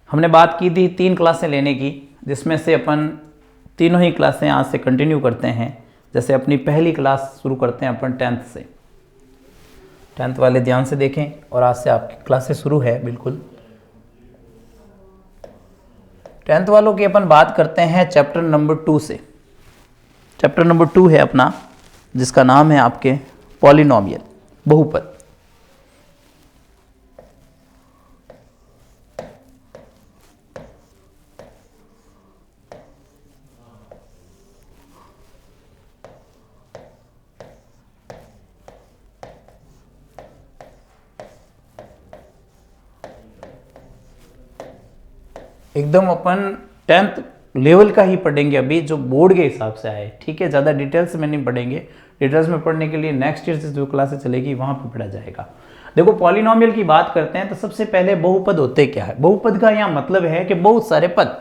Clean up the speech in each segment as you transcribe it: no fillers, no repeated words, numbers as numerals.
हमने बात की थी 3 क्लासें लेने की, जिसमें से अपन तीनों ही क्लासें आज से कंटिन्यू करते हैं। जैसे अपनी पहली क्लास शुरू करते हैं अपन 10th से। 10th वाले ध्यान से देखें, और आज से आपकी क्लासें शुरू है बिल्कुल। 10th वालों की अपन बात करते हैं चैप्टर नंबर 2 से। चैप्टर नंबर 2 है अपना, जिसका नाम है आपके पॉलिनोमियल, बहुपद। एकदम अपन 10th लेवल का ही पढ़ेंगे अभी, जो बोर्ड के हिसाब से आए, ठीक है। ज़्यादा डिटेल्स में नहीं पढ़ेंगे। डिटेल्स में पढ़ने के लिए नेक्स्ट ईयर से जो क्लासेस चलेगी वहाँ पे पढ़ा जाएगा। देखो, पॉलिनोमियल की बात करते हैं तो सबसे पहले बहुपद होते क्या है। बहुपद का यहाँ मतलब है कि बहुत सारे पद।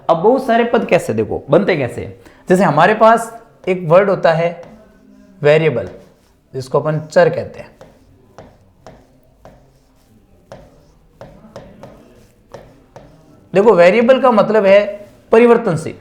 अब बहुत सारे पद कैसे देखो बनते कैसे, जैसे हमारे पास एक वर्ड होता है वेरिएबल, जिसको अपन चर कहते हैं। देखो, वेरिएबल का मतलब है परिवर्तनशील।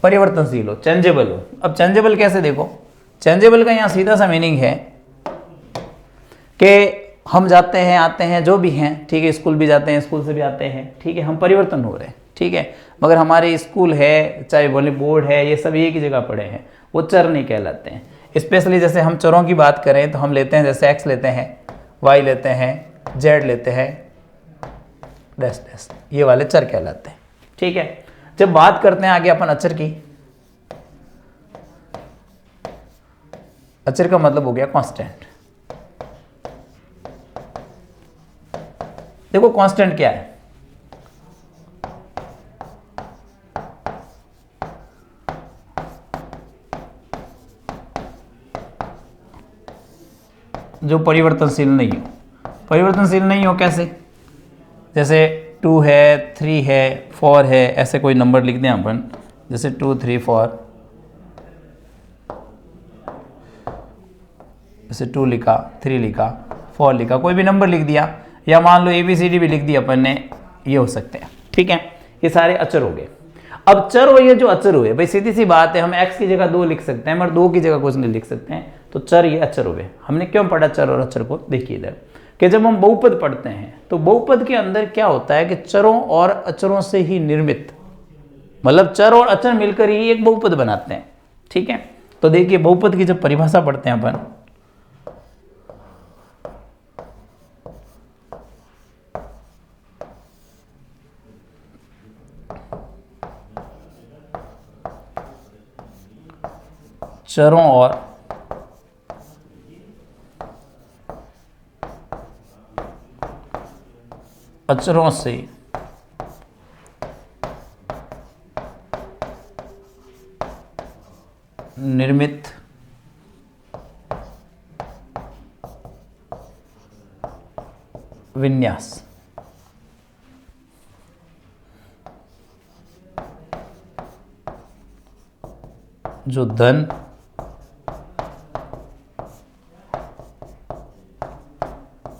परिवर्तनशील हो, चेंजेबल हो। अब चेंजेबल कैसे देखो, चेंजेबल का यहां सीधा सा मीनिंग है कि हम जाते हैं आते हैं जो भी हैं, ठीक है, स्कूल भी जाते हैं स्कूल से भी आते हैं, ठीक है, हम परिवर्तन हो रहे हैं, ठीक है। मगर हमारे स्कूल है, चाहे बोले बोर्ड है, ये सब एक ही जगह पड़े हैं, वो चर नहीं कहलाते हैं। स्पेशली जैसे हम चरों की बात करें तो हम लेते हैं, जैसे एक्स लेते हैं, वाई लेते हैं, जेड लेते हैं, डैश डैश, ये वाले चर कहलाते हैं, ठीक है। जब बात करते हैं आगे अपन अचर की, अचर का मतलब हो गया कांस्टेंट। देखो, कांस्टेंट क्या है, जो परिवर्तनशील नहीं हो। परिवर्तनशील नहीं हो कैसे, जैसे 2 है, 3 है, 4 है, ऐसे कोई नंबर लिख दें अपन, जैसे 2 3 4, जैसे 2 लिखा, 3 लिखा, 4 लिखा, कोई भी नंबर लिख दिया, या मान लो ABCD भी लिख दिया अपन ने, ये हो सकते हैं, ठीक है। ये सारे अचर हो गए। अब चर हो, ये जो अचर हुए, भाई सीधी सी बात है, हम x की जगह 2 लिख सकते हैं, मगर 2 की जगह कुछ नहीं लिख सकते हैं, तो चर ये अचर हुए। हमने क्यों पढ़ा चर और अचर को, देखिए इधर, कि जब हम बहुपद पढ़ते हैं तो बहुपद के अंदर क्या होता है कि चरों और अचरों से ही निर्मित, मतलब चर और अचर मिलकर ही एक बहुपद बनाते हैं, ठीक है। तो देखिए, बहुपद की जब परिभाषा पढ़ते हैं अपन, चरों और अचरों से निर्मित विन्यास। जो धन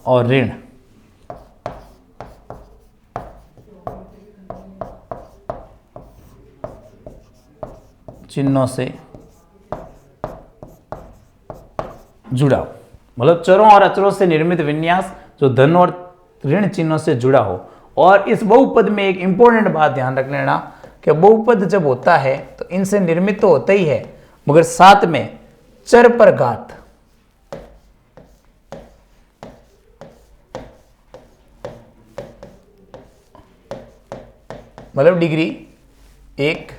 और ऋण चिन्हों से जुड़ा हो, मतलब चरों और अचरों से निर्मित विन्यास जो धन और ऋण चिन्हों से जुड़ा हो। और इस बहुपद में एक इंपॉर्टेंट बात ध्यान रख लेना कि बहुपद जब होता है तो इनसे निर्मित तो होता ही है, मगर साथ में चर पर घात, मतलब डिग्री 1,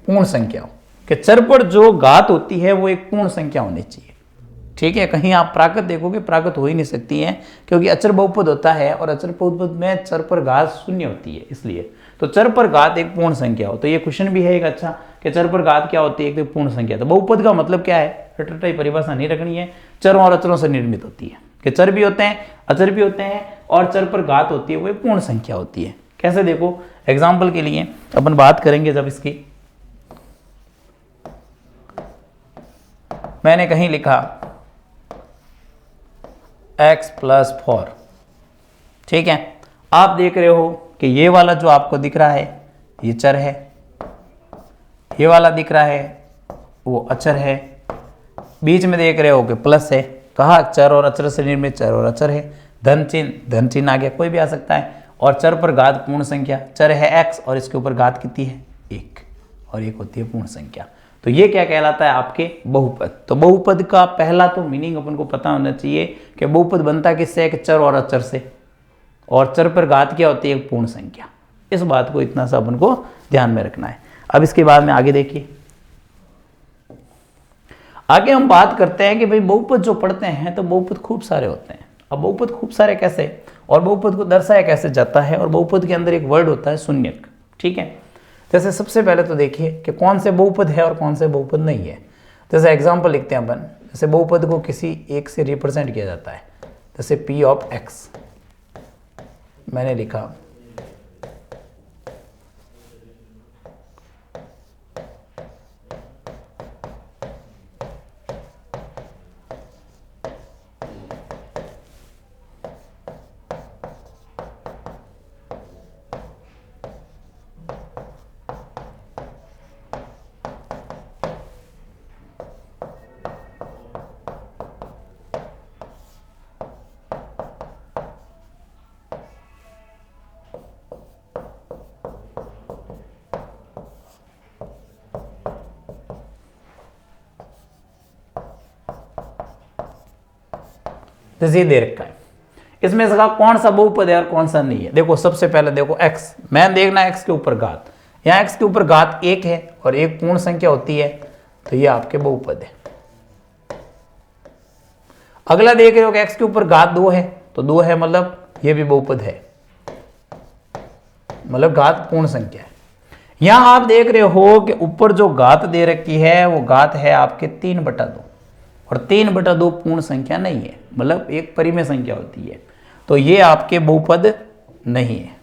पूर्ण संख्या हो, कि चर पर जो घात होती है वो एक पूर्ण संख्या होनी चाहिए, ठीक है। कहीं आप प्राकृत देखोगे, प्राकृत हो ही नहीं सकती है, क्योंकि अचर बहुपद होता है और अचर बहुपद में चर पर घात 0 होती है, इसलिए तो चर पर घात एक पूर्ण संख्या हो। तो ये क्वेश्चन भी है एक अच्छा, कि चर पर घात क्या होती है, एक तो पूर्ण संख्या। तो बहुपद का मतलब क्या है, रटरटाई परिभाषा नहीं रखनी है, चरों और अचरों से निर्मित होती है कि चर भी होते हैं, अचर भी होते हैं, और चर पर घात होती है वो एक पूर्ण संख्या होती है। कैसे देखो, एग्जाम्पल के लिए अपन बात करेंगे जब इसकी, मैंने कहीं लिखा x + 4, ठीक है। आप देख रहे हो कि ये वाला जो आपको दिख रहा है ये चर है, ये वाला दिख रहा है वो अचर है, बीच में देख रहे हो कि प्लस है, कहा चर और अचर से निर्मित चर और अचर है, धन चिन्ह आ गया, कोई भी आ सकता है, और चर पर घात पूर्ण संख्या, चर है x और इसके ऊपर घात कितनी है 1, और 1 होती है पूर्ण संख्या। तो ये क्या कहलाता है, आपके बहुपद। तो बहुपद का पहला तो मीनिंग अपन को पता होना चाहिए कि बहुपद बनता किससे है, कि चर और अचर से, और चर पर घात क्या होती है, एक पूर्ण संख्या। इस बात को इतना सा अपन को ध्यान में रखना है। अब इसके बाद में आगे देखिए, आगे हम बात करते हैं कि भाई बहुपद जो पढ़ते हैं तो बहुपद खूब सारे होते हैं। अब बहुपद खूब सारे कैसे, और बहुपद को दर्शाया कैसे जाता है, और बहुपद के अंदर एक वर्ड होता है शून्यक, ठीक है। जैसे सबसे पहले तो देखिए कि कौन से बहुपद है और कौन से बहुपद नहीं है। जैसे एग्जाम्पल लिखते हैं अपन, जैसे बहुपद को किसी एक से रिप्रेजेंट किया जाता है, जैसे p ऑफ x, मैंने लिखा जैसे दे रखा है, इसमें से कौन सा बहुपद है और कौन सा नहीं है। देखो सबसे पहले देखो x, मैं देखना x के ऊपर घात, यहाँ x के ऊपर घात 1 है और एक पूर्ण संख्या होती है, तो ये आपके बहुपद है। अगला देख रहे हो कि x के ऊपर घात 2 है, तो 2 है मतलब ये भी बहुपद है, मतलब घात पूर्ण संख्या है। यहां आप देख रहे हो कि ऊपर जो घात दे रखी है वो घात है आपके 3/2, और 3/2 पूर्ण संख्या नहीं है, मतलब एक परिमेय संख्या होती है, तो ये आपके बहुपद नहीं है।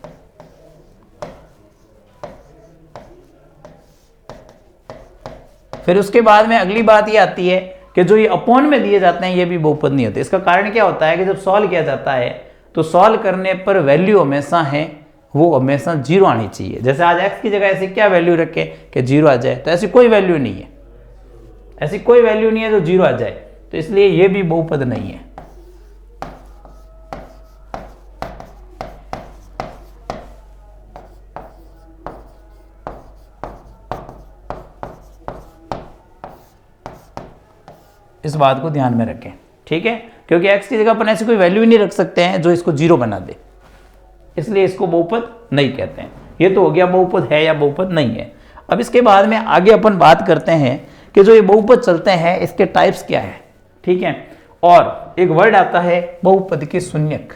फिर उसके बाद में अगली बात ये आती है कि जो ये अपॉन में दिए जाते हैं ये भी बहुपद नहीं होते। इसका कारण क्या होता है कि जब सॉल्व किया जाता है तो सॉल्व करने पर वैल्यू हमेशा है वो हमेशा 0 आनी चाहिए। जैसे आज x की जगह ऐसी क्या वैल्यू रखे कि 0 आ जाए, तो ऐसी कोई वैल्यू नहीं है, ऐसी कोई वैल्यू नहीं है जो 0 आ जाए, तो इसलिए ये भी बहुपद नहीं है। इस बात को ध्यान में रखें, ठीक है, क्योंकि x की जगह अपन ऐसी कोई वैल्यू नहीं रख सकते हैं जो इसको 0 बना दे, इसलिए इसको बहुपद नहीं कहते हैं। ये तो हो गया बहुपद है या बहुपद नहीं है। अब इसके बाद में आगे अपन बात करते हैं कि जो ये बहुपद चलते हैं इसके टाइप्स क्या है, ठीक है। और एक वर्ड आता है बहुपद के शून्यक।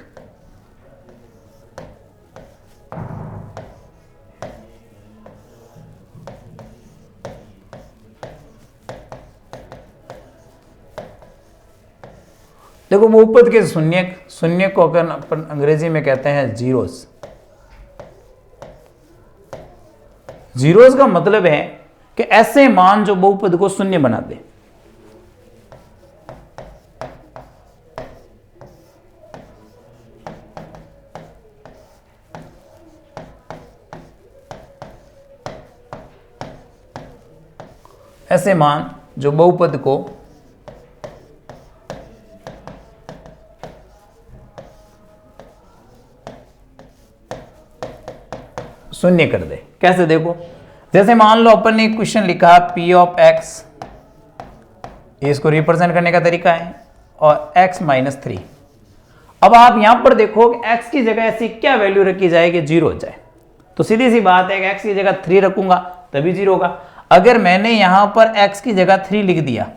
देखो बहुपद के शून्यक को अगर अपन अंग्रेजी में कहते हैं जीरोस। जीरोस का मतलब है कि ऐसे मान जो बहुपद को शून्य बना दे। ऐसे मान जो बहुपद को शून्य कर दे। कैसे देखो, जैसे मान लो अपन ने एक क्वेश्चन लिखा p ऑफ x, इसको रिप्रेजेंट करने का तरीका है, और x - 3। अब आप यहां पर देखो कि x की जगह ऐसी क्या वैल्यू रखी जाए कि 0 हो जाए, तो सीधी सी बात है कि x की जगह 3 रखूंगा तभी 0 होगा। अगर मैंने यहां पर x की जगह 3 लिख दिया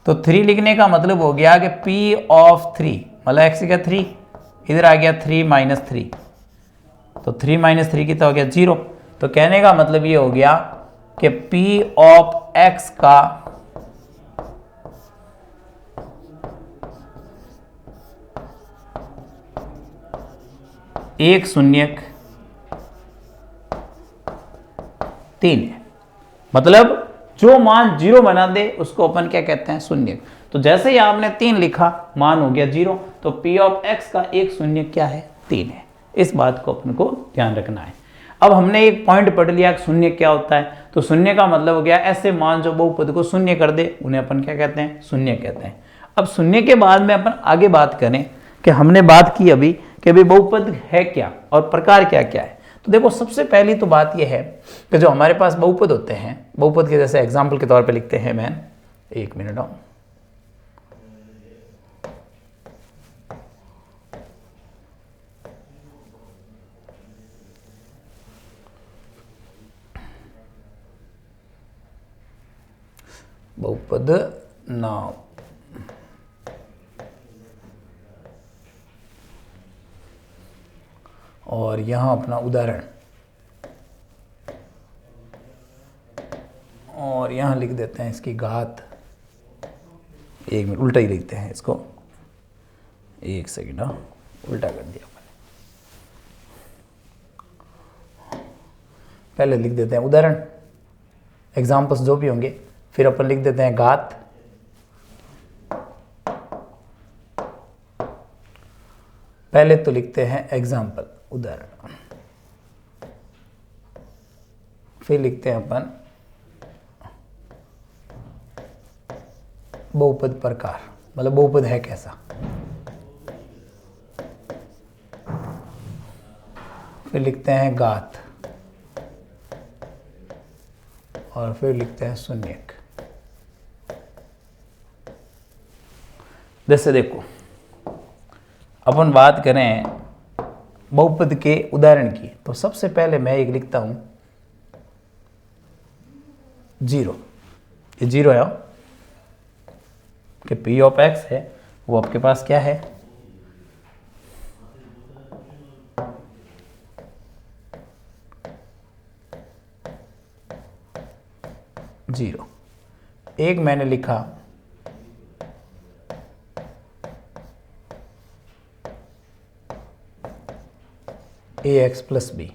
तो 3 लिखने का मतलब हो गया कि p ऑफ 3 मतलब x की जगह 3, इधर आ गया 3 - 3, तो 3 - 3 कितना हो गया 0। तो कहने का मतलब ये हो गया कि P ऑफ x का एक शून्यक 3 है। मतलब जो मान 0 बना दे उसको अपन क्या कहते हैं, शून्यक। तो जैसे ही आपने 3 लिखा, मान हो गया 0, तो P ऑफ x का एक शून्यक क्या है, 3 है। इस बात को अपन को ध्यान रखना है। अब हमने एक पॉइंट पढ़ लिया शून्य क्या होता है। तो शून्य का मतलब हो गया ऐसे मान जो बहुपद को शून्य कर दे उन्हें अपन क्या कहते हैं, शून्य कहते हैं। अब शून्य के बाद में अपन आगे बात करें कि हमने बात की अभी कि भाई बहुपद है क्या और प्रकार क्या क्या है। तो देखो सबसे पहली तो बात यह है कि जो हमारे पास बहुपद होते हैं, बहुपद के जैसे एग्जाम्पल के तौर पे लिखते हैं, मैं 1 मिनट आओ, बहुपद नाव और यहां अपना उदाहरण, और यहां लिख देते हैं इसकी घात। 1 मिनट, उल्टा ही लिखते हैं इसको, 1 सेकेंड, उल्टा कर दिया मैंने। पहले लिख देते हैं उदाहरण, एग्जाम्पल्स जो भी होंगे, फिर अपन लिख देते हैं घात, पहले तो लिखते हैं एग्जाम्पल उदाहरण, फिर लिखते हैं अपन बहुपद प्रकार, मतलब बहुपद है कैसा, फिर लिखते हैं घात, और फिर लिखते हैं शून्यक। जैसे देखो अपन बात करें बहुपद के उदाहरण की, तो सबसे पहले मैं एक लिखता हूं 0। ये 0 है कि P ऑफ x है वो आपके पास क्या है, जीरो। एक मैंने लिखा ax प्लस बी,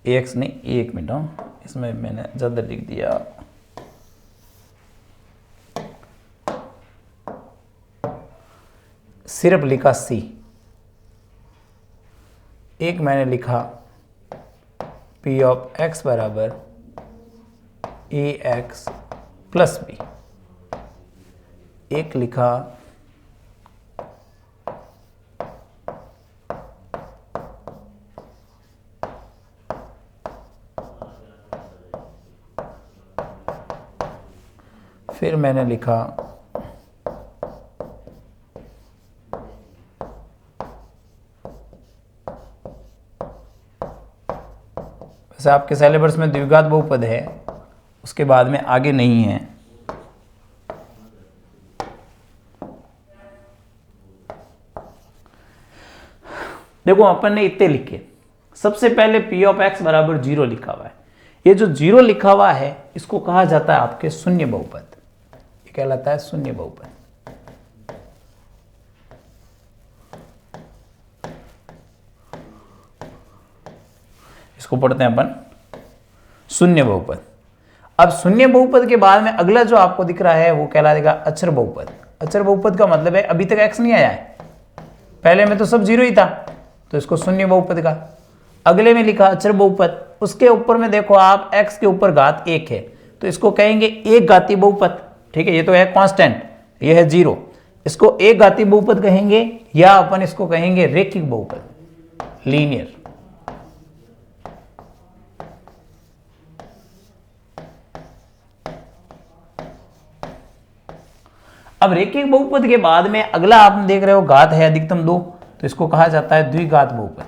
ax नहीं, एक मिनट, इसमें मैंने ज़्यादा लिख दिया, सिर्फ लिखा c। एक मैंने लिखा p ऑफ x बराबर ax प्लस बी, एक लिखा फिर मैंने लिखा वैसे आपके सिलेबस में द्विघात बहुपद है, उसके बाद में आगे नहीं है। देखो अपन ने इतने लिखे, सबसे पहले P ऑफ x बराबर 0 लिखा हुआ है। ये जो 0 लिखा हुआ है इसको कहा जाता है आपके शून्य बहुपद, ये कहलाता है शून्य बहुपद। इसको पढ़ते हैं अपन शून्य बहुपद। अब शून्य बहुपद के बाद में अगला जो आपको दिख रहा है वो कहलाएगा अचर बहुपद। अचर बहुपद का मतलब है अभी तक x नहीं आया है, पहले में तो सब 0 ही था, तो इसको शून्य बहुपद का। अगले में लिखा अचर बहुपद, उसके ऊपर में देखो आप x के ऊपर घात 1 है, तो इसको कहेंगे एक घाती बहुपद। ठीक है, ये तो है कांस्टेंट, ये है 0, इसको एक घाती बहुपद कहेंगे, या अपन इसको कहेंगे रेखिक बहुपद, लीनियर। अब रेखिक बहुपद के बाद में अगला आप देख रहे हो घात है अधिकतम 2, तो इसको कहा जाता है द्विघात बहुपद,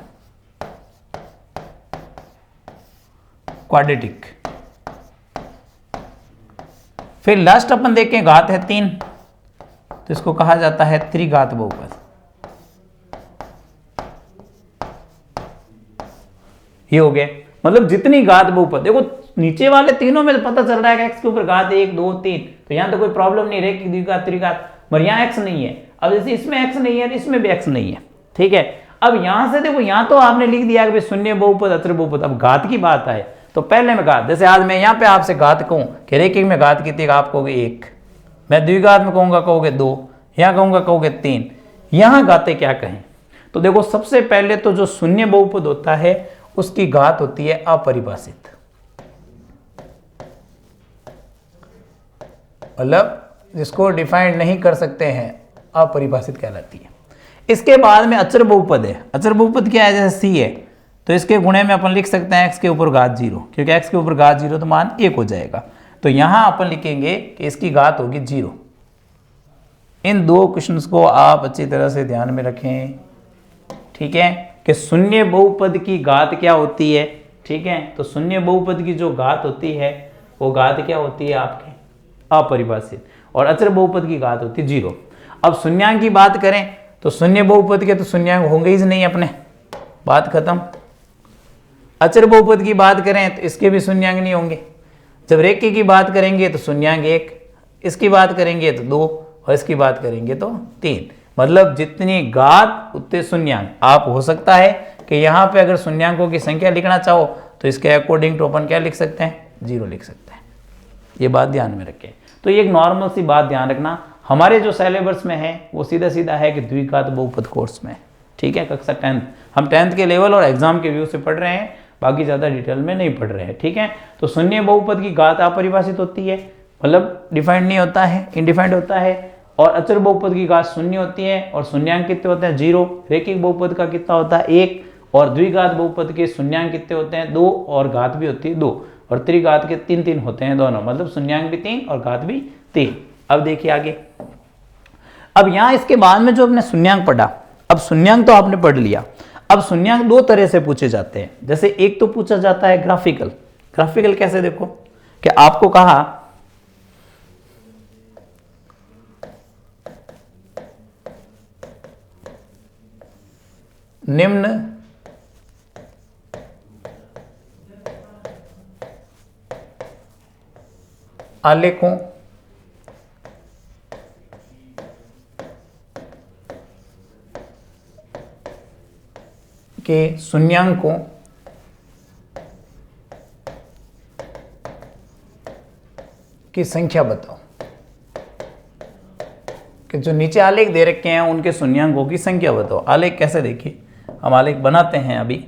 क्वाड्रेटिक। फिर लास्ट अपन देखें घात है 3, तो इसको कहा जाता है त्रिघात बहुपद। ये हो गए, मतलब जितनी घात बहुपद, देखो नीचे वाले तीनों में तो पता चल रहा है कि एक्स के ऊपर घात 1 2 3, तो यहाँ तो कोई प्रॉब्लम नहीं रही द्विघात त्रिघात, मगर यहाँ एक्स नहीं है। अब जैसे इसमें एक्स नहीं है, इसमें भी एक्स नहीं है, ठीक है। अब यहां से देखो, यहाँ तो आपने लिख दिया कि भाई शून्य बहुपद अचर बहुपद, अब घात की बात आए तो पहले में घात, जैसे आज मैं यहाँ पे आपसे घात कहूँ कि रेखिक में घात कितनी, आप कहोगे 1, मैं द्विघात में कहूँगा कहोगे 2, यहाँ कहूँगा कहोगे 3, यहाँ घाते क्या कहें। तो देखो सबसे पहले तो जो शून्य बहुपद होता है उसकी घात होती है अपरिभाषित, मतलब जिसको डिफाइंड नहीं कर सकते हैं, अपरिभाषित कहलाती है। इसके बाद में अचर बहुपद है। अचर बहुपद क्या है, जैसे सी है तो इसके गुणे में अपन लिख सकते हैं एक्स के ऊपर घात 0, क्योंकि एक्स के ऊपर घात 0 तो मान 1 हो जाएगा, तो यहां अपन लिखेंगे कि इसकी घात होगी 0। इन दो क्वेश्चंस को आप अच्छी तरह से ध्यान में रखें, ठीक है, कि शून्य बहुपद की घात क्या होती है, ठीक है। तो शून्य बहुपद की जो घात होती है वो घात क्या होती है आपके अपरिभाषित, और अचर बहुपद की घात होती है 0। अब शून्यांक की बात करें तो शून्य बहुपद के तो शून्यांक होंगे ही नहीं अपने, बात खत्म। अचर बहुपद की बात करें तो इसके भी शून्यांक नहीं होंगे। जब रेखिक की बात करेंगे तो शून्यांक 1, इसकी बात करेंगे तो 2, और इसकी बात करेंगे तो 3, मतलब जितनी घात उतने शून्यांक। आप हो सकता है कि यहाँ पे अगर शून्यांकों की संख्या लिखना चाहो तो इसके अकॉर्डिंग टू अपन क्या लिख सकते हैं, 0 लिख सकते हैं। ये बात ध्यान में रखें। तो ये एक नॉर्मल सी बात ध्यान रखना, हमारे जो सिलेबस में है वो सीधा सीधा है कि द्विघात बहुपद कोर्स में, ठीक है, कक्षा 10th, हम 10th के लेवल और एग्जाम के व्यू से पढ़ रहे हैं, बाकी ज़्यादा डिटेल में नहीं पढ़ रहे हैं, ठीक है। तो शून्य बहुपद की घात अपरिभाषित होती है, मतलब डिफाइंड नहीं होता है, इनडिफाइंड होता है। और अचर बहुपद की घात शून्य होती है, और शून्यांक कितने होते हैं 0। रेखिक बहुपद का कितना होता है 1, और द्विघात बहुपद के शून्यांक कितने होते हैं 2, और घात भी होती है 2, और त्रिघात के 3 होते हैं दोनों, मतलब शून्यांक भी 3 और घात भी 3। अब देखिए आगे, अब यहां इसके बाद में जो आपने शून्यांक पढ़ा, अब शून्यांक तो आपने पढ़ लिया। अब शून्यांक दो तरह से पूछे जाते हैं, जैसे एक तो पूछा जाता है ग्राफिकल। ग्राफिकल कैसे, देखो कि आपको कहा निम्न आलेखों के शून्यांकों की संख्या बताओ, कि जो नीचे आलेख दे रखे हैं उनके शून्यांकों की संख्या बताओ। आलेख कैसे, देखिए हम आलेख बनाते हैं अभी।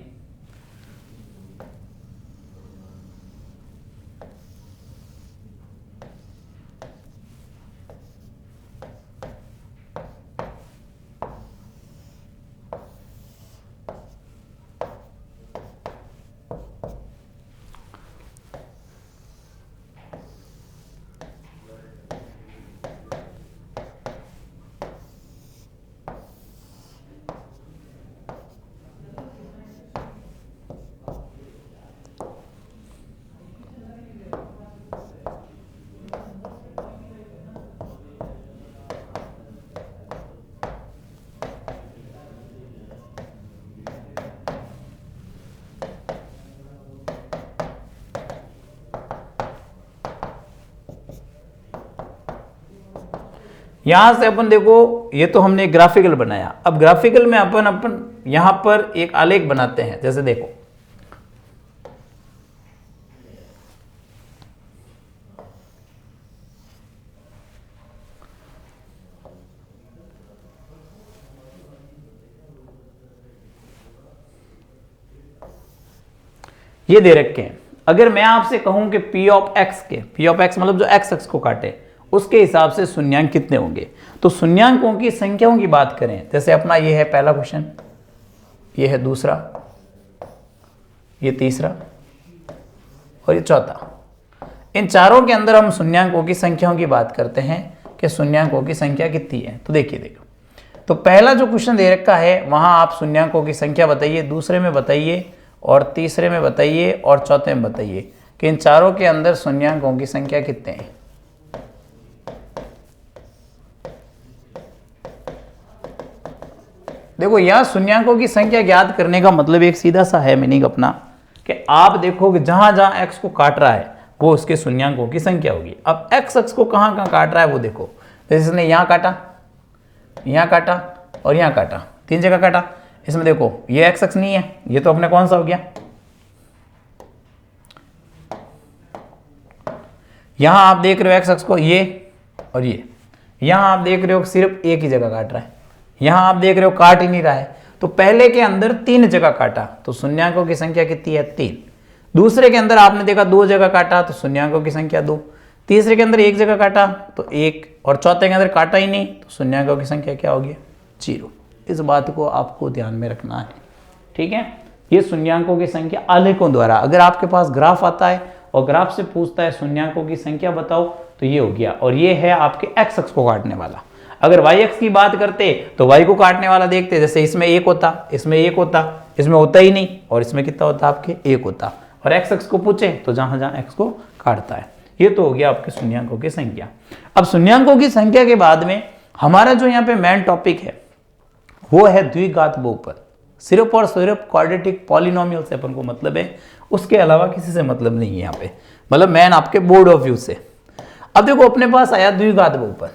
यहां से अपन देखो, ये तो हमने ग्राफिकल बनाया। अब ग्राफिकल में अपन यहां पर एक आलेख बनाते हैं, जैसे देखो ये दे रखे हैं। अगर मैं आपसे कहूं कि P ऑफ X के, P ऑफ X मतलब जो X अक्ष को काटे, उसके हिसाब से शून्यांक कितने होंगे, तो शून्यांकों की संख्याओं की बात करें, जैसे अपना ये है पहला क्वेश्चन, ये है दूसरा, ये तीसरा और ये चौथा। इन चारों के अंदर हम शून्यांकों की संख्याओं की बात करते हैं कि शून्यांकों की संख्या कितनी है। तो देखो तो पहला जो क्वेश्चन दे रखा है वहां आप शून्यांकों की संख्या बताइए, दूसरे में बताइए, और तीसरे में बताइए, और चौथे में बताइए कि इन चारों के अंदर शून्यांकों की संख्या कितने हैं। देखो यहां शून्यांकों की संख्या ज्ञात करने का मतलब एक सीधा सा है मीनिंग अपना कि आप देखो कि जहां जहां x को काट रहा है वो उसके शून्यांकों की संख्या होगी। अब x अक्ष को कहां कहां काट रहा है वो देखो, जैसे इसने यहां काटा, यहां काटा और यहां काटा, 3 जगह काटा। इसमें देखो ये x अक्ष नहीं है, ये तो अपने कौन सा हो गया, यहां आप देख रहे हो x अक्ष को ये और ये, यहां आप देख रहे हो सिर्फ एक ही जगह काट रहा है, यहां आप देख रहे हो काट ही नहीं रहा है। तो पहले के अंदर 3 जगह काटा तो शून्यांकों की संख्या कितनी है, 3। दूसरे के अंदर आपने देखा 2 जगह काटा तो शून्यांकों की संख्या 2। तीसरे के अंदर 1 जगह काटा तो 1, और चौथे के अंदर काटा ही नहीं तो शून्यांकों की संख्या क्या होगी, 0। इस बात को आपको ध्यान में रखना है, ठीक है। ये शून्यांकों की संख्या आलेखों द्वारा, अगर आपके पास ग्राफ आता है और ग्राफ से पूछता है शून्यांकों की संख्या बताओ तो ये हो गया, और ये है आपके x अक्ष को काटने वाला। अगर y अक्ष की बात करते तो y को काटने वाला देखते, जैसे इसमें 1 होता, इसमें 1 होता, इसमें होता ही नहीं, और इसमें कितना होता आपके 1 होता। और x अक्ष को पूछे तो जहां जहां x को काटता है। ये तो हो गया आपके शून्यांकों की संख्या। अब शून्यांकों की संख्या के बाद में हमारा जो यहाँ पे मेन टॉपिक है वो है द्विघात बहुपद। सिर्फ और सिर्फ क्वाड्रेटिक पॉलिनोमियल से अपन को मतलब है, उसके अलावा किसी से मतलब नहीं है यहाँ पे, मतलब मेन आपके बोर्ड ऑफ व्यू से। अब देखो अपने पास आया द्विघात बहुपद,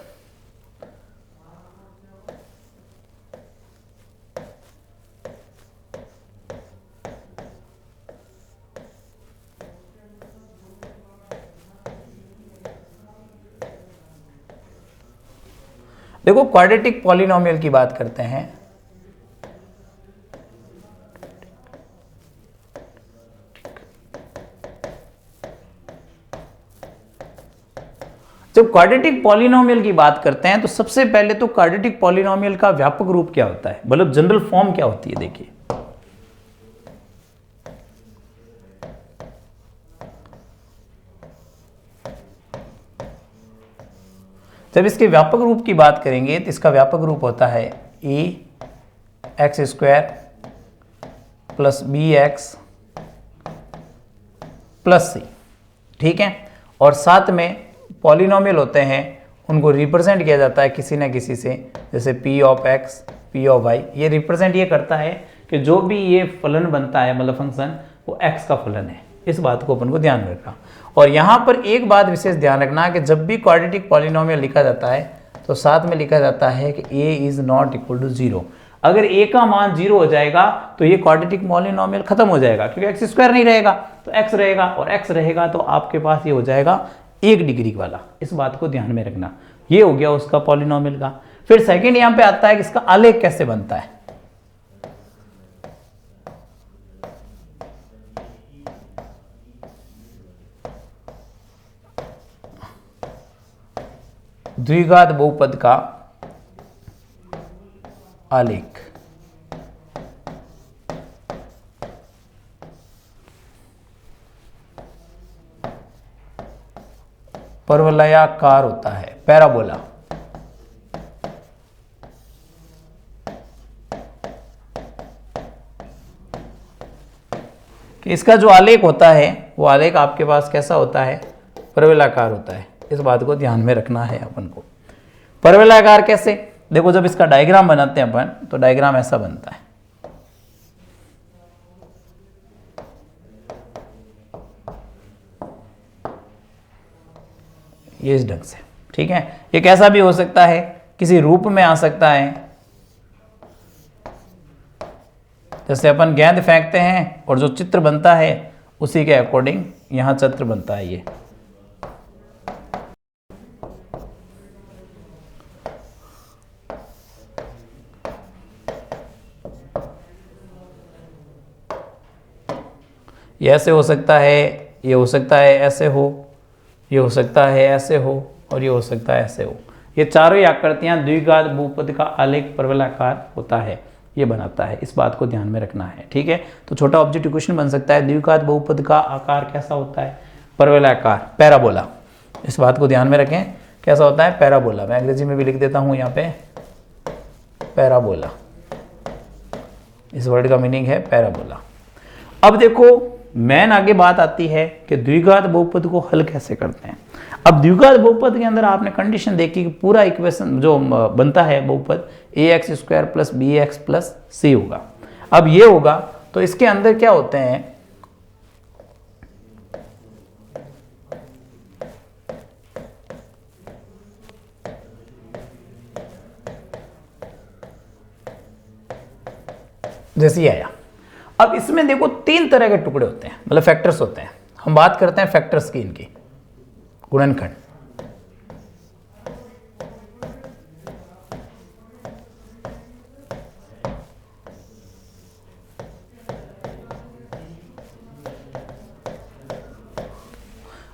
देखो क्वाड्रेटिक पॉलिनोमियल की बात करते हैं। जब क्वाड्रेटिक पॉलिनोमियल की बात करते हैं तो सबसे पहले तो क्वाड्रेटिक पॉलिनोमियल का व्यापक रूप क्या होता है, मतलब जनरल फॉर्म क्या होती है। देखिए जब इसके व्यापक रूप की बात करेंगे तो इसका व्यापक रूप होता है ax² plus bx plus c, ठीक है। और साथ में पॉलिनोमियल होते हैं उनको रिप्रेजेंट किया जाता है किसी ना किसी से, जैसे p of x, p of y। ये रिप्रेजेंट ये करता है कि जो भी ये फलन बनता है, मतलब फंक्शन, वो x का फलन है। इस बात को अपन को ध्यान रखना। और यहाँ पर एक बात विशेष ध्यान रखना कि जब भी क्वाड्रेटिक पॉलिनोमियल लिखा जाता है तो साथ में लिखा जाता है कि a is not equal to 0। अगर a का मान 0 हो जाएगा तो ये क्वाड्रेटिक पॉलिनोमियल खत्म हो जाएगा, क्योंकि x² नहीं रहेगा तो x रहेगा, और x रहेगा तो आपके पास ये हो जाएगा 1 डिग्री वाला। इस बात को ध्यान में रखना। ये हो गया उसका पॉलिनोमियल का। फिर सेकंड यहाँ पे आता है कि इसका आलेख कैसे बनता है। द्विघात बहुपद का आलेख। परवलयाकार होता है, पैराबोला। कि इसका जो आलेख होता है वो आलेख आपके पास कैसा होता है, परवलयाकार होता है। इस बात को ध्यान में रखना है अपन को। परवलयाकार कैसे, देखो जब इसका डायग्राम बनाते हैं अपन तो डायग्राम ऐसा बनता है, ये इस ढंग से, ठीक है। ये कैसा भी हो सकता है, किसी रूप में आ सकता है। जैसे अपन गेंद फेंकते हैं और जो चित्र बनता है उसी के अकॉर्डिंग यहां चित्र बनता है। ये ऐसे हो सकता है, ये हो सकता है ऐसे हो, ये हो सकता है ऐसे हो, और ये हो सकता है ऐसे हो। ये चारों ही आकृतियां द्विघात बहुपद का आलेख परवलयाकार होता है, ये बनाता है। इस बात को ध्यान में रखना है, ठीक है। तो छोटा ऑब्जेक्टिव क्वेश्चन बन सकता है, द्विघात बहुपद का आकार कैसा होता है, परवलयाकार, पैराबोला। इस बात को ध्यान में रखें, कैसा होता है, पैराबोला। मैं अंग्रेजी में भी लिख देता हूँ यहाँ पे, पैराबोला। इस वर्ड का मीनिंग है पैराबोला। अब देखो मेन आगे बात आती है कि द्विघात बहुपद को हल कैसे करते हैं। अब द्विघात बहुपद के अंदर आपने कंडीशन देखी कि पूरा इक्वेशन जो बनता है बहुपद ax² plus bx plus c होगा। अब ये होगा तो इसके अंदर क्या होते हैं, जैसे ये आया। अब इसमें देखो 3 तरह के टुकड़े होते हैं, मतलब फैक्टर्स होते हैं। हम बात करते हैं फैक्टर्स की, इनकी गुणनखंड।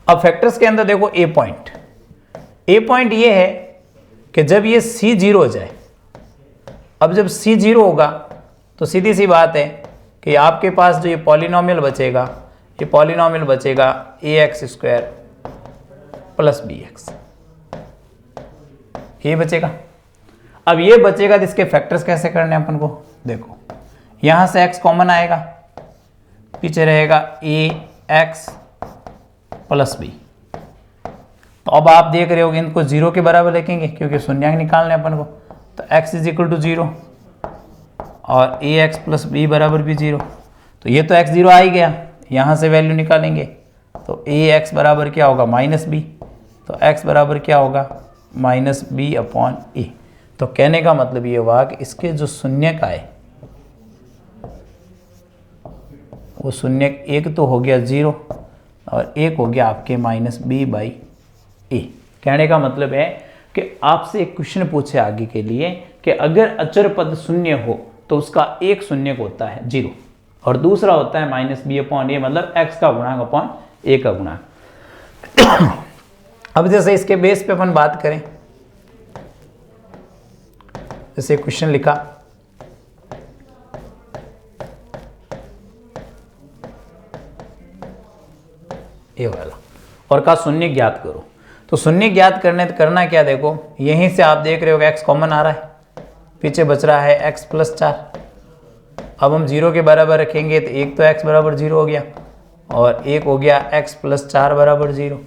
अब फैक्टर्स के अंदर देखो ए पॉइंट ये है कि जब ये सी 0 हो जाए, अब जब सी 0 होगा तो सीधी सी बात है कि आपके पास जो ये पॉलिनोमियल बचेगा, ये पॉलिनोमियल बचेगा ax² प्लस bx, ये बचेगा। अब ये बचेगा तो इसके फैक्टर्स कैसे करने हैं अपन को, देखो यहां से x कॉमन आएगा, पीछे रहेगा ax प्लस b। तो अब आप देख रहे हो कि इनको 0 के बराबर लिखेंगे क्योंकि शून्यांक निकालने अपन को, तो x इज इक्वल टू 0 और ax प्लस b बराबर भी 0। तो ये तो x 0 आ ही गया, यहाँ से वैल्यू निकालेंगे तो ax बराबर क्या होगा, माइनस b। तो x बराबर क्या होगा, माइनस b अपॉन a। तो कहने का मतलब ये हुआ कि इसके जो शून्यक आए वो शून्यक एक तो हो गया 0 और एक हो गया आपके माइनस b बाई ए। कहने का मतलब है कि आपसे एक क्वेश्चन पूछे आगे के लिए कि अगर अचर पद शून्य हो तो उसका एक शून्य होता है 0 और दूसरा होता है माइनस बी अपॉन ए, मतलब x का गुणांक अपॉन ए का गुणांक। अब जैसे इसके बेस पे अपन बात करें, जैसे क्वेश्चन लिखा ये वाला और का शून्य ज्ञात करो, तो शून्य ज्ञात करना क्या, देखो यहीं से आप देख रहे हो x कॉमन आ रहा है, पीछे बच रहा है x प्लस 4। अब हम 0 के बराबर रखेंगे तो एक तो x बराबर 0 हो गया और एक हो गया x प्लस 4 बराबर 0।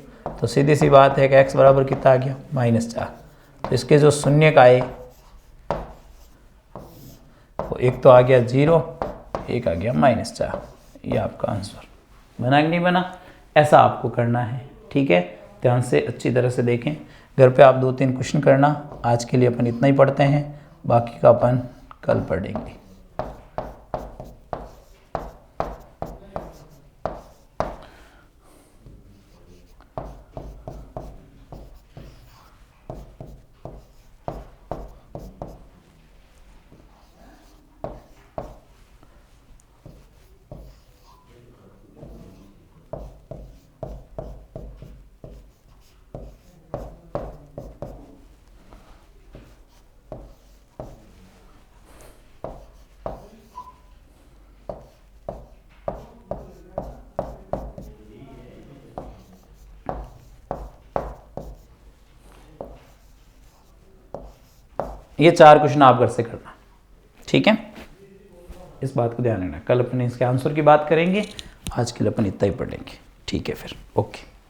तो सीधी सी बात है कि x बराबर कितना आ गया, माइनस 4। तो इसके जो शून्य का आए वो एक तो आ गया 0, एक आ गया माइनस 4। ये आपका आंसर बना कि नहीं बना, ऐसा आपको करना है। ठीक है, ध्यान से अच्छी तरह से देखें, घर पे आप 2-3 क्वेश्चन करना। आज के लिए अपन इतना ही पढ़ते हैं, बाकी का अपन कल पढ़ेंगे। ये 4 क्वेश्चन आप घर से करना, ठीक है। इस बात को ध्यान रखना, कल अपन इसके आंसर की बात करेंगे। आज के लिए अपन इतना ही पढ़ेंगे, ठीक है फिर, ओके।